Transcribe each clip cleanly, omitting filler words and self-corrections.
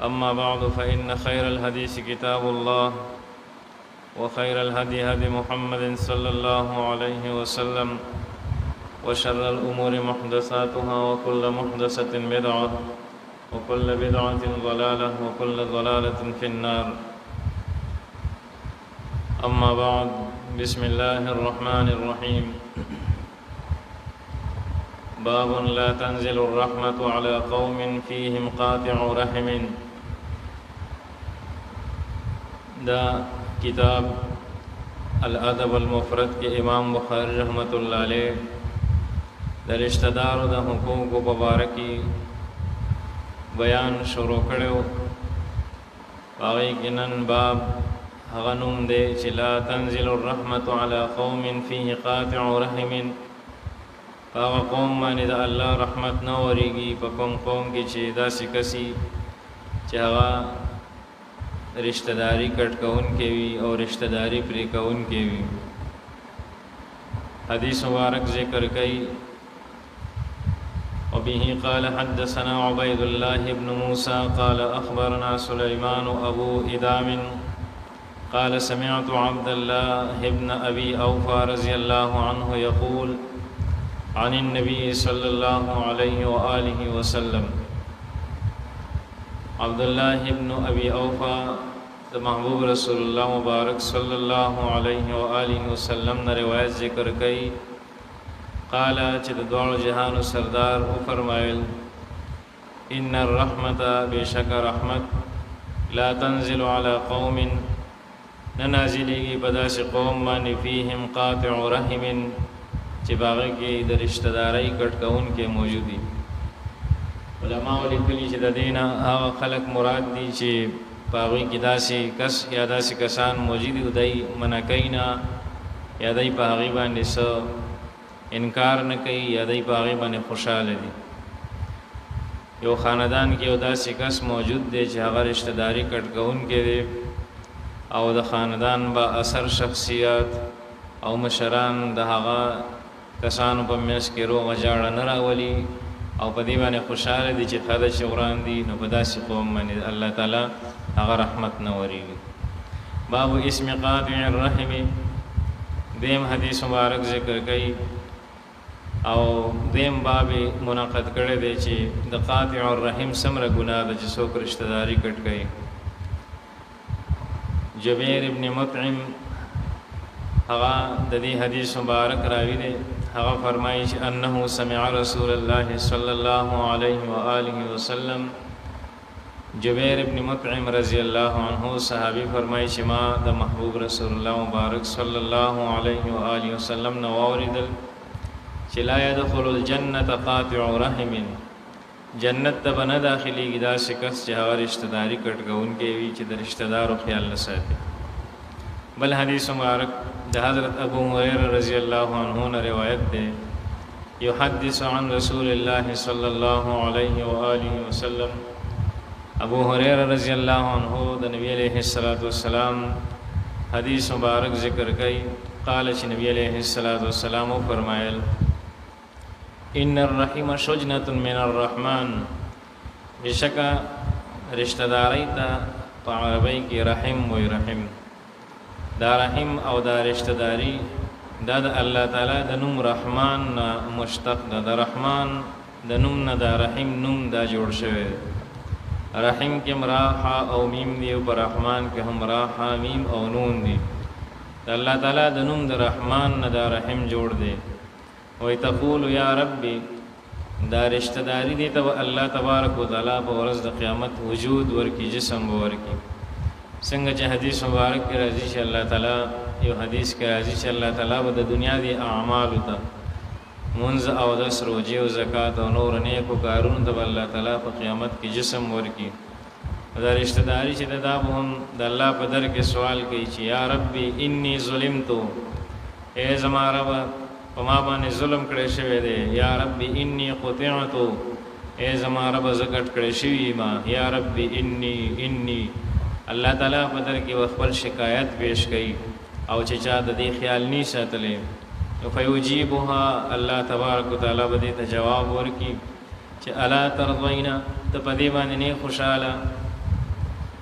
أما بعد فإن خير الحديث كتاب الله وخير الهدي هدي محمد صلى الله عليه وسلم وشر الأمور محدثاتها وكل محدثة بدعة وكل بدعة ضلالة وكل ضلالة في النار. أما بعد، بسم الله الرحمن الرحيم. باب لا تنزل الرحمة على قوم فيهم قاطع رحم. دا کتاب الادب المفرد کے امام بخاری رحمت اللہ علیہ دا رشتہ دارو دا حقوق مبارکی بیان شروع کړو. باغی کنن باب غنوم دے چی لا تنزل الرحمت على قوم فيه قاطع رحم. پاغا قوم مانی دا اللہ رحمت نوریگی پا قوم کی چی دا سی کسی چی هغا رشتہ داری کٹ کون کے وی اور رشتہ داری پری کون کے وی. حدیث مبارک ذکر کئی. وبه قال حدثنا عبید اللہ بن موسیٰ قال اخبرنا سلیمان ابو ادام قال سمعت عبد الله بن ابی اوفا رضی اللہ عنہ یقول عن النبي صلی اللہ علیہ وآلہ وسلم. عبداللہ ابن ابی اوفا دا محبوب رسول اللہ مبارک صلی اللہ علیہ وآلہ وسلم نے روایت ذکر کئی. قالا چی دا دوار جہان سردار او فرمائل ان الرحمت بیشک رحمت لا تنزل على قوم ننازلی گی پداس قوم مانی فیہم قاطع رحم چی باغی کی دا رشتہ داری کٹ کون کے موجودی. علماء لکلی چی دا دینا آغا خلق مراد دی چی باغی کی داسی کس یا داسی کسان موجودی دای منکینا یا دای باغی باندې سو انکار نکي یا دای باغی باندې خوشاله دي. یو خاندان کې یو داسی کس موجود دی چې هغه رشتہ داری کټ کون کې دی او د خاندان با اثر شخصیت او مشران د هغه کسانو په منځ کې روغ جاړه نه راولي او په دې باندې خوشاله دي چې خدای شوران دي. نو په داسې قوم باندې الله تعالی هغه رحمت نه وریږي. باب اسم قاطع الرحم. دیم حدیث مبارک ذکر کړي او دیم باب منعقد کړي دی چې د قاطع الرحم سمره ګناه ده چې څوک رشتہ داری کټ کوي. جبیر ابن مطعم هغه د دې حدیث مبارک راوی دی. هغه فرمایي چې انه سمع رسول الله صلی الله علیه و آله وسلم. جبیر ابن مطعم رضی اللہ عنہ صحابی فرمائی چې ما د محبوب رسول الله مبارک صلی الله علیه و آله وسلم نو اوریدل چې لا يدخل الجنه قاطع رحم. جنت ته بنه داخلي دا شکست چې هغه رشتہ داری کټ کون کې وی چې د رشتہ دارو خیال نه ساتي. بل حدیث مبارک د حضرت ابو هريره رضی اللہ عنہ نے روایت ده يحدث عن رسول الله صلی الله علیه و آله وسلم. ابو هريره رضی اللہ عنہ د نبی علیہ الصلوۃ والسلام حدیث مبارک ذکر کئی. قال چې نبی علیہ الصلوۃ والسلام فرمایل ان الرحم شجنة من الرحمن. بشکا رشتہ داری تا په عربی کې رحم وی رحم. دا رحم او دا رشتہ داری دا د الله تعالی د نوم رحمان مشتق ده. د رحمان د نوم نه دا رحم نوم دا جوړ شوی. رحم کې مراحا او میم دی او پر رحمان کې هم راحا میم او نون دی. الله تعالی د نوم د رحمان نه دا رحم جوړ دی. وای تقول یا ربی دا رشتہ داری دی ته الله تبارک وتعالى په ورځ د قیامت وجود ورکی جسم ورکی. څنګه چې حدیث مبارک کې راځي چې الله تعالی یو حدیث کې راځي چې الله تعالی د دنیا دی اعمال ته منز او دس روجی و زکات و نور نیکو کارون دب اللہ تعالی پا قیامت کی جسم ورکی. دا رشتہ داری چی دا بهم دا اللہ پا در کے سوال کی چی یا ربی انی ظلمتو. اے زما رب پا ما بانی ظلم کڑے شوی دے. یا ربی انی قطعتو. اے زما رب زکٹ کڑے شوی ما. یا ربی انی اللہ تعالی پا در کی وخبر شکایت پیش کئی او چی چا دا دی خیال نی ساتلے فیوجیبها اللہ تبارک و تعالی بدیت جواب ورکی چی الا ترضینا تا پدی باندنی خوشالا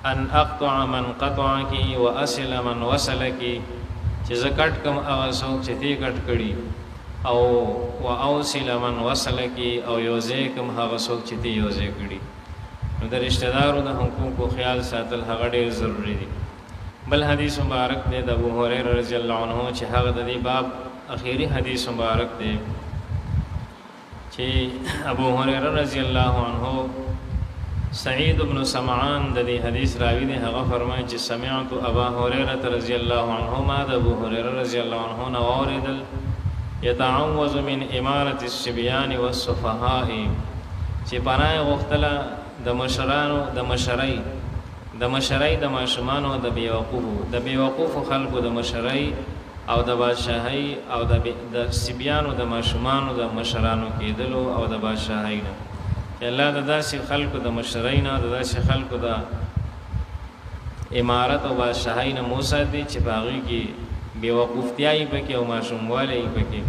ان اقطع من قطعك واصل من وصلك چې زکټ کم هغه څوک چې تی کټ کړي او واوصل من وصلك او یوزې کم هغه څوک چې تی یوزې کړي. نو د رشتہ دارو د حقوقو خیال ساتل هغه ډیر ضروری دي. بل حدیث مبارک دی د ابو هريره رضی الله عنه چې هغه د دې باب اخیری حدیث مبارک دی چې ابو هريره رضی الله عنه سعید بن سمعان د دې حدیث راوی دی. هغه فرمایي چې سمعت ابا هريره رضی الله عنه ما د ابو هريره رضی الله عنه نو اوریدل يتعوذ من اماره الصبيان والسفهاء چې پناه غختله د مشرانو د مشرۍ د ماشومانو د بیوقوفو خلکو د مشرۍ او د بادشاهۍ او د سبیانو د ماشومانو د مشرانو کېدلو او د بادشاهۍ نه چې الله د داسې خلکو د مشرۍ نه د داسې خلکو د امارت او بادشاهۍ نه موسی دی چې په هغې کې بیوقوفتیایي پکې او ماشوموالی پکې.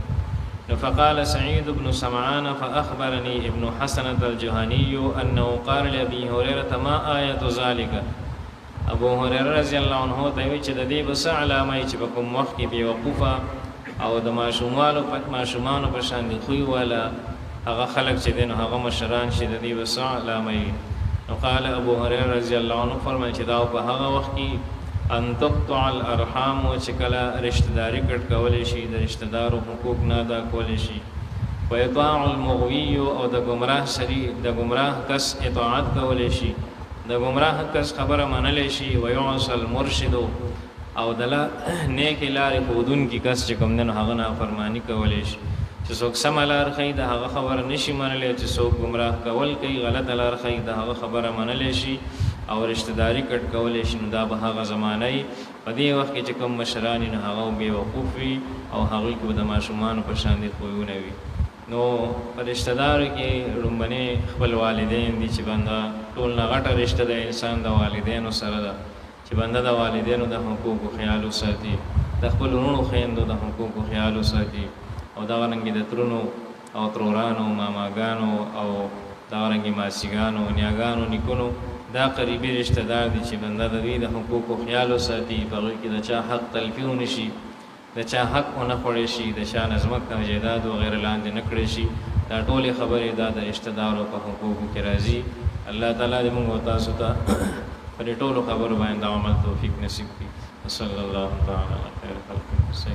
فقال سعيد بن سمعان فأخبرني ابن حسنة الجهني أنه قال لأبي هريرة ما آية ذلك. ابو هريره رضی الله عنه ته وی چې د دې بس علامه چې په کوم وخت کې بیوقوفه او د ماشومانو په شان دي خو ولا هغه خلق چې دین هغه مشران چې د دې بس علامه. نو قال ابو هريره رضی الله عنه فرمایي چې دا په هغه وخت کې ان تقطع الارحام چې کله رشتہ داری کټ کولې شي د رشتہ دارو حقوق نه ادا کولې شي. ويطاع المغوي او د گمراه سری د گمراه کس اطاعت کولې شي د گمراه کس خبره منلې شي. ويعصى المرشد او دلا نیک لارې خودون کی کس چې کوم نه هغه نه فرمانی کولې شي چې څوک سم لار خې د هغه خبره نشي منلې چې څوک گمراه کول کوي غلط لار خې د هغه خبره منلې شي او رشتہ داری کټ کولې شي. نو دا به هغه زمانه په دې وخت کې چې کوم مشران نه هغه بے وقوف وي او هغه کو د ماشومان په شان دي خوونه وي. نو په رشتہ دارو کې رومبنه خپل والدین دي چې بنده ټول نه غټه رشتہ د انسان د والدینو سره ده چې بنده د والدینو د حقوقو خیال وساتي د خپل ورونو خويندو د حقوقو خیال وساتي او دا ورنګ د ترونو او ترورانو ماماګانو او دا ورنګ ماسیګانو نیاګانو نیکونو دا قریبي رشتہ دار دي چې بنده د دې د حقوقو خیال وساتي په هغه کې د چا حق تلفي ونشي د چا حق ونه خوړی شي د چا نظمت او جیداد او غیر لاندې نه کړی شي. دا ټولې خبرې دا د رشتہ دارو په حقوقو کې راځي. الله تعالی دې موږ تاسو ته په ټولو خبرو باندې عمل توفیق نصیب کړي. صلی الله تعالی علیه و سلم.